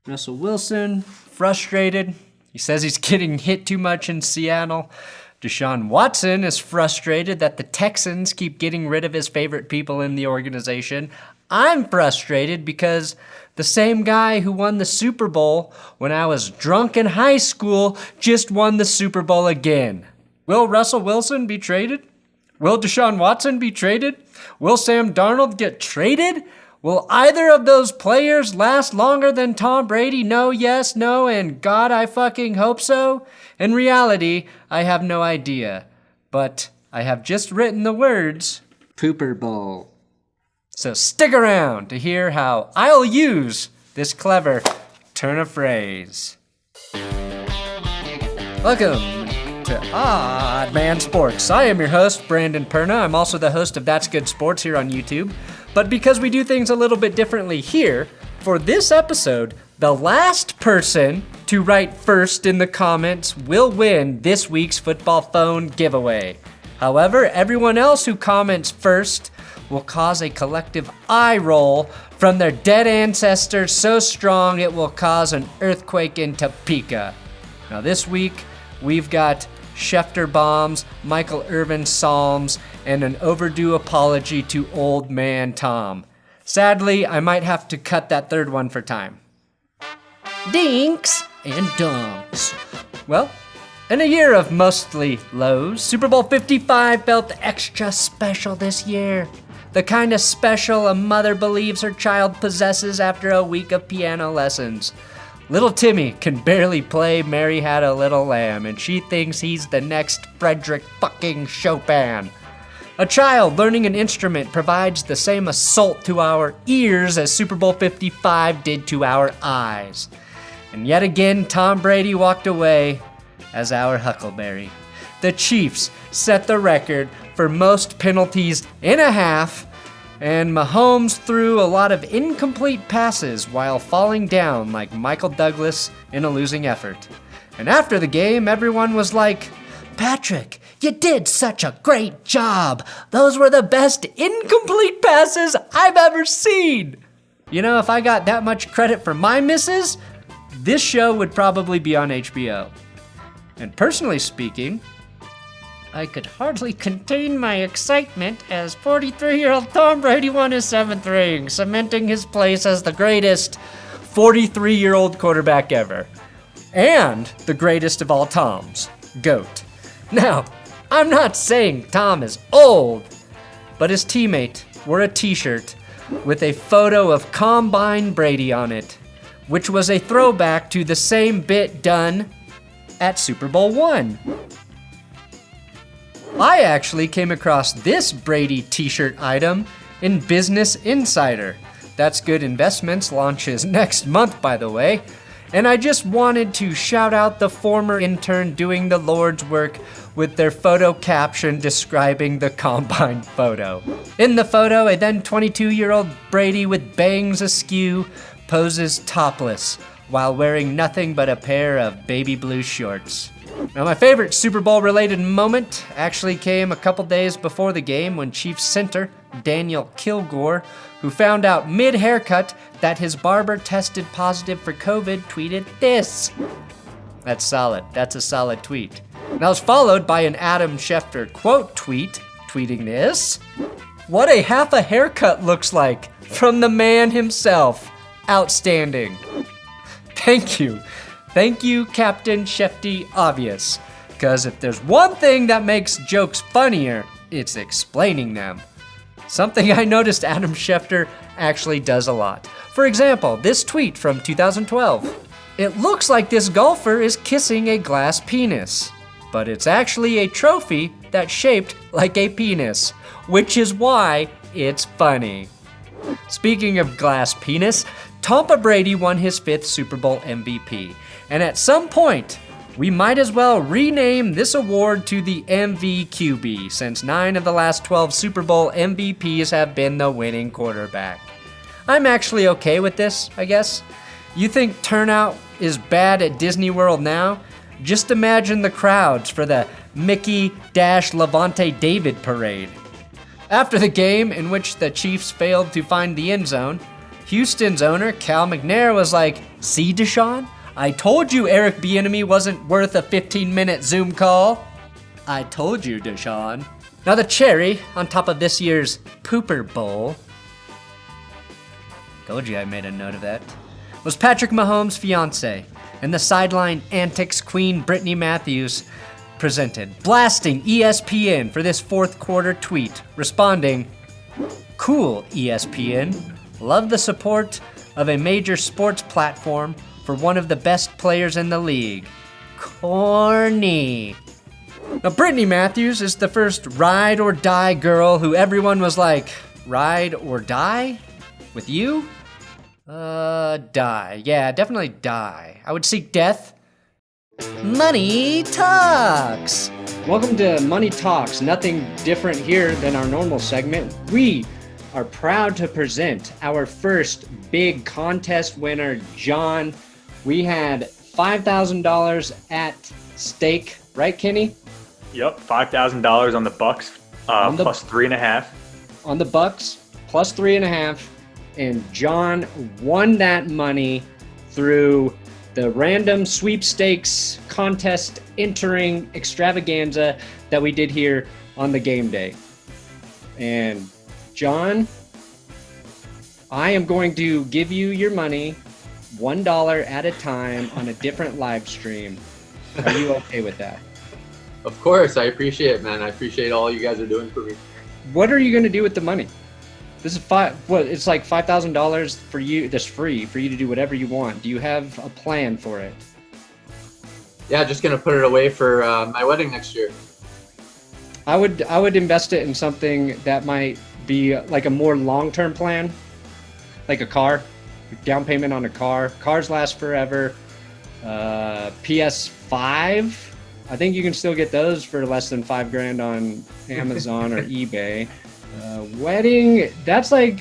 Russell Wilson, frustrated. He says he's getting hit too much in Seattle. Deshaun Watson is frustrated that the Texans keep getting rid of his favorite people in the organization. I'm frustrated because the same guy who won the Super Bowl when I was drunk in high school just won the Super Bowl again. Will Russell Wilson be traded? Will Deshaun Watson be traded? Will Sam Darnold get traded? Will either of those players last longer than Tom Brady? No, yes, no, and God, I fucking hope so. In reality, I have no idea. But I have just written the words, Pooper Bowl. So stick around to hear how I'll use this clever turn of phrase. Welcome to Odd Man Sports. I am your host, Brandon Perna. I'm also the host of That's Good Sports here on YouTube. But because we do things a little bit differently here, for this episode, the last person to write first in the comments will win this week's football phone giveaway. However, everyone else who comments first will cause a collective eye roll from their dead ancestors so strong it will cause an earthquake in Topeka. Now this week, we've got Schefter bombs, Michael Irvin psalms, and an overdue apology to old man Tom. Sadly, I might have to cut that third one for time. Dinks and Dunks. Well, in a year of mostly lows, Super Bowl 55 felt extra special this year. The kind of special a mother believes her child possesses after a week of piano lessons. Little Timmy can barely play Mary Had a Little Lamb, and she thinks he's the next Frederick fucking Chopin. A child learning an instrument provides the same assault to our ears as Super Bowl 55 did to our eyes. And yet again, Tom Brady walked away as our Huckleberry. The Chiefs set the record for most penalties in a half, and Mahomes threw a lot of incomplete passes while falling down like Michael Douglas in a losing effort. And after the game, everyone was like, "Patrick, you did such a great job. Those were the best incomplete passes I've ever seen." You know, if I got that much credit for my misses, this show would probably be on HBO. And personally speaking, I could hardly contain my excitement as 43-year-old Tom Brady won his 7th ring, cementing his place as the greatest 43-year-old quarterback ever. And the greatest of all Toms, GOAT. Now, I'm not saying Tom is old, but his teammate wore a t-shirt with a photo of Combine Brady on it, which was a throwback to the same bit done at Super Bowl I. I actually came across this Brady t-shirt item in Business Insider. That's Good Investments launches next month, by the way. And I just wanted to shout out the former intern doing the Lord's work with their photo caption describing the Combine photo. In the photo, a then 22-year-old Brady with bangs askew poses topless while wearing nothing but a pair of baby blue shorts. Now, my favorite Super Bowl related moment actually came a couple days before the game when Chiefs center Daniel Kilgore, who found out mid-haircut that his barber tested positive for COVID, tweeted this. That's solid. That's a solid tweet. And that was followed by an Adam Schefter quote tweet, tweeting this. "What a half a haircut looks like from the man himself. Outstanding." Thank you. Thank you, Captain Shefty Obvious. Because if there's one thing that makes jokes funnier, it's explaining them. Something I noticed Adam Schefter actually does a lot. For example, this tweet from 2012. "It looks like this golfer is kissing a glass penis, but it's actually a trophy that's shaped like a penis, which is why it's funny." Speaking of glass penis, Tom Brady won his 5th Super Bowl MVP. And at some point, we might as well rename this award to the MVQB, since 9 of the last 12 Super Bowl MVPs have been the winning quarterback. I'm actually okay with this, I guess. You think turnout is bad at Disney World now? Just imagine the crowds for the Mickey-Levante David parade. After the game, in which the Chiefs failed to find the end zone, Houston's owner, Cal McNair, was like, "See, Deshaun? I told you Eric Bieniemy wasn't worth a 15-minute Zoom call. I told you, Deshaun." Now the cherry on top of this year's Pooper Bowl, told you I made a note of that, was Patrick Mahomes' fiance and the sideline antics queen Brittany Matthews presented, blasting ESPN for this fourth quarter tweet, responding, "Cool, ESPN. Love the support of a major sports platform for one of the best players in the league. Corny." Now, Brittany Matthews is the first ride or die girl who everyone was like, "Ride or die? With you?" Die. Yeah, definitely die. I would seek death. Money Talks! Welcome to Money Talks. Nothing different here than our normal segment. We are proud to present our first big contest winner, John. We had $5,000 at stake, right, Kenny? Yep, $5,000 on the Bucks, plus 3.5. On the Bucks, plus 3.5. And John won that money through the random sweepstakes contest entering extravaganza that we did here on the game day. And John, I am going to give you your money $1 at a time on a different live stream. Are you okay with that? Of course, I appreciate it, man. I appreciate all you guys are doing for me. What are you going to do with the money? This is it's like $5,000 for you. That's free for you to do whatever you want. Do you have a plan for it? Yeah, just gonna put it away for my wedding next year. I would invest it in something that might be like a more long-term plan, like a car, down payment on a car. Cars last forever. PS5. I think you can still get those for less than $5,000 on Amazon or eBay. Wedding, that's going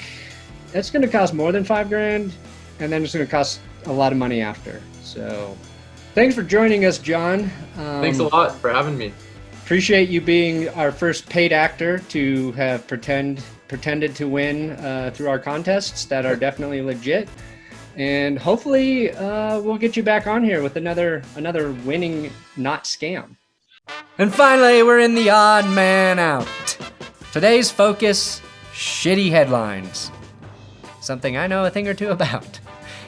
to cost more than $5,000, and then it's going to cost a lot of money after. So, thanks for joining us, John. Thanks a lot for having me. Appreciate you being our first paid actor to have pretended to win through our contests that are definitely legit. And hopefully, we'll get you back on here with another winning not scam. And finally, we're in the odd man out. Today's focus, shitty headlines. Something I know a thing or two about.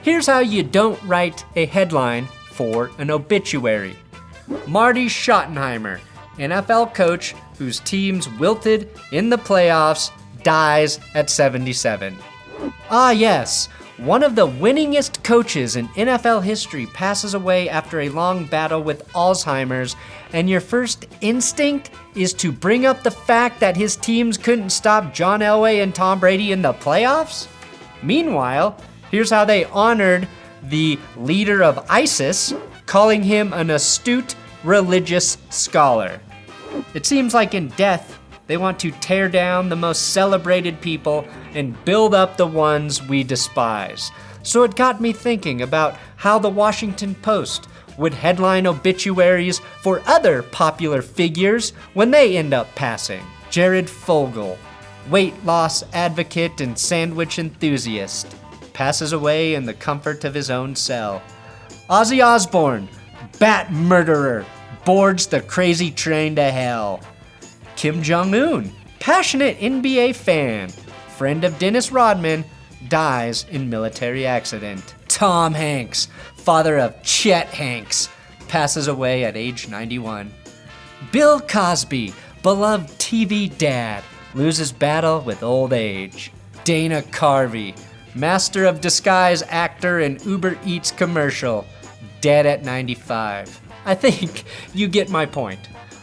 Here's how you don't write a headline for an obituary. Marty Schottenheimer, NFL coach whose teams wilted in the playoffs, dies at 77. Ah yes, one of the winningest coaches in NFL history passes away after a long battle with Alzheimer's, and your first instinct is to bring up the fact that his teams couldn't stop John Elway and Tom Brady in the playoffs? Meanwhile, here's how they honored the leader of ISIS, calling him an astute religious scholar. It seems like in death, they want to tear down the most celebrated people and build up the ones we despise. So it got me thinking about how the Washington Post would headline obituaries for other popular figures when they end up passing. Jared Fogle, weight loss advocate and sandwich enthusiast, passes away in the comfort of his own cell. Ozzy Osbourne, bat murderer, boards the crazy train to hell. Kim Jong-un, passionate NBA fan, friend of Dennis Rodman, dies in military accident. Tom Hanks, father of Chet Hanks, passes away at age 91. Bill Cosby, beloved TV dad, loses battle with old age. Dana Carvey, master of disguise actor in Uber Eats commercial, dead at 95. I think you get my point.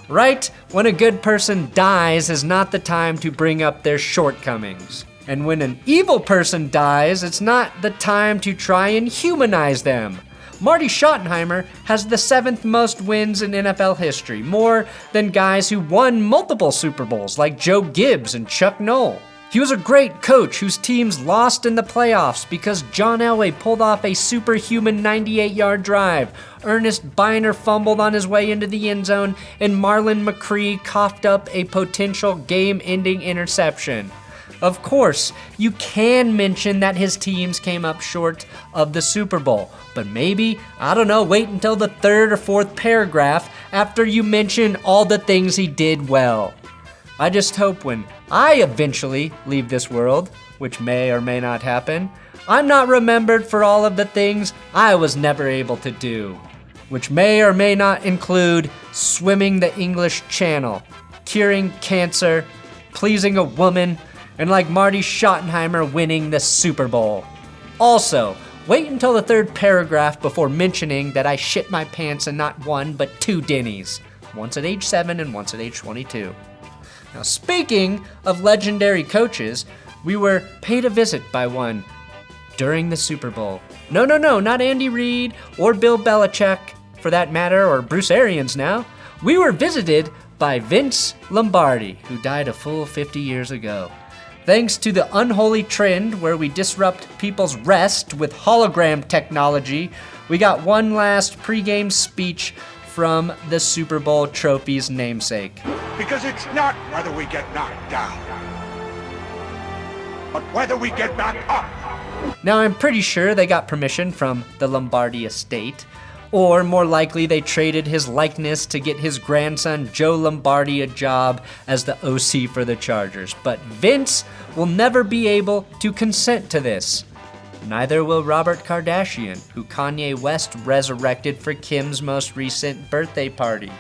Right when a good person dies is not the time to bring up their shortcomings. And when an evil person dies, it's not the time to try and humanize them. Marty Schottenheimer has the 7th most wins in NFL history, more than guys who won multiple Super Bowls like Joe Gibbs and Chuck Noll. He was a great coach whose teams lost in the playoffs because John Elway pulled off a superhuman 98-yard drive, Ernest Biner fumbled on his way into the end zone, and Marlon McCree coughed up a potential game-ending interception. Of course, you can mention that his teams came up short of the Super Bowl, but maybe, I don't know, wait until the third or fourth paragraph after you mention all the things he did well. I just hope when I eventually leave this world, which may or may not happen, I'm not remembered for all of the things I was never able to do, which may or may not include swimming the English Channel, curing cancer, pleasing a woman, and like Marty Schottenheimer winning the Super Bowl. Also, wait until the third paragraph before mentioning that I shit my pants in not one but two Denny's, once at age 7 and once at age 22. Now, speaking of legendary coaches, we were paid a visit by one during the Super Bowl. No, not Andy Reid or Bill Belichick, for that matter, or Bruce Arians now. We were visited by Vince Lombardi, who died a full 50 years ago. Thanks to the unholy trend where we disrupt people's rest with hologram technology, we got one last pregame speech from the Super Bowl trophy's namesake. Because it's not whether we get knocked down, but whether we get back up. Now, I'm pretty sure they got permission from the Lombardi estate, or more likely they traded his likeness to get his grandson Joe Lombardi a job as the OC for the Chargers. But Vince will never be able to consent to this. Neither will Robert Kardashian, who Kanye West resurrected for Kim's most recent birthday party.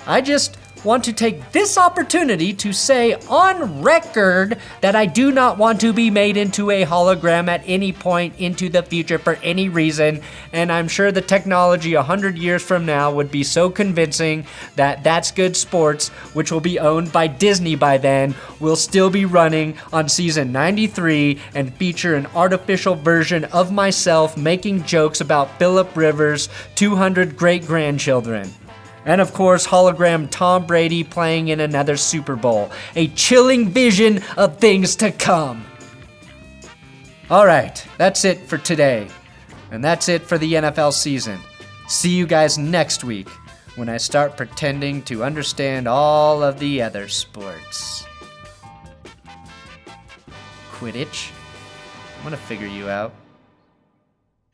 I just want to take this opportunity to say on record that I do not want to be made into a hologram at any point into the future for any reason, and I'm sure the technology 100 years from now would be so convincing that That's Good Sports, which will be owned by Disney by then, will still be running on season 93 and feature an artificial version of myself making jokes about Phillip Rivers' 200 great-grandchildren. And of course, hologram Tom Brady playing in another Super Bowl. A chilling vision of things to come. All right, that's it for today. And that's it for the NFL season. See you guys next week when I start pretending to understand all of the other sports. Quidditch? I'm gonna figure you out.